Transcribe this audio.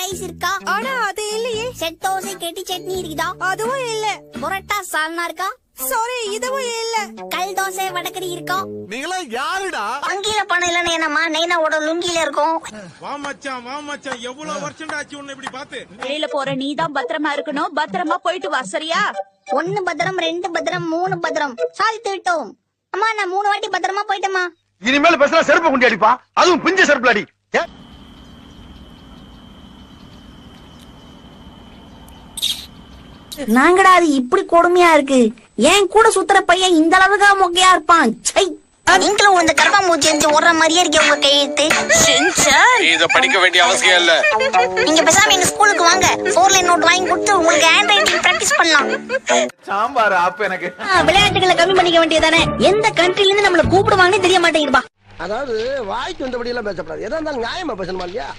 Rice இருக்கா? ஆனா அது இல்லையே. செட் தோசை கெட்டி சட்னி இருக்குதா? அதுவும் இல்ல. புரோட்டா சால்னா இருக்கா? சாரி, இதுவும் இல்ல. கல் தோசை வடகரி இருக்கா? நீங்களா யாருடா? அங்கீல பணம் இல்லன்னு என்னமா நைனாவோட லுங்கில இருக்கும். வா மச்சான் எவ்வளவு வருஷம் ஆச்சு உன்னை இப்படி பாத்து. வெளியில போற நீதான் பத்திரமா இருக்கணும். பத்திரமா போயிட்டு வா, சரியா? 1 பத்திரம், 2 பத்திரம், 3 பத்திரம். சாதித்து விட்டோம். அம்மா நான் 3 வாட்டி பத்திரமா போயிட்டேமா. இனிமேல் பேசுனா செருப்பு குண்டி அடிப்பா, அதுவும் பிஞ்ச செருப்புல அடி. நாங்கடா அது இப்படி கொடுமையா இருக்கு. ஏன் கூட சுத்துற பையன் இந்த அளவுக்கு மொக்கையா இருப்பான். சை, நீங்களும் இந்த கர்மாமூச்சி செஞ்சு ஓடுற மாதிரியே இருக்கு உங்க கையெழுத்து. இத படிக்க வேண்டிய அவசியம் இல்ல. நீங்க பேசாம எங்க ஸ்கூலுக்கு வாங்க. 4 லைன் நோட் வாங்கி கொடுத்து உங்களுக்கு ஹேண்ட் ரைட்டிங் பிராக்டிஸ் பண்ணலாம். சாம்பார் ஆப் எனக்கு. விளையாட்டுகளை கம்மி பண்ணிக்க வேண்டியதானே. எந்த கண்ட்ரில இருந்து நம்மள கூப்பிடுவாங்கன்னு தெரிய மாட்டேங்குதுப்பா. அதாவது வாய்க்கு வந்தபடி எல்லாம் பேசப்படாது. எதா இருந்தாலும் நியாயமா பேசணுமா இல்லையா?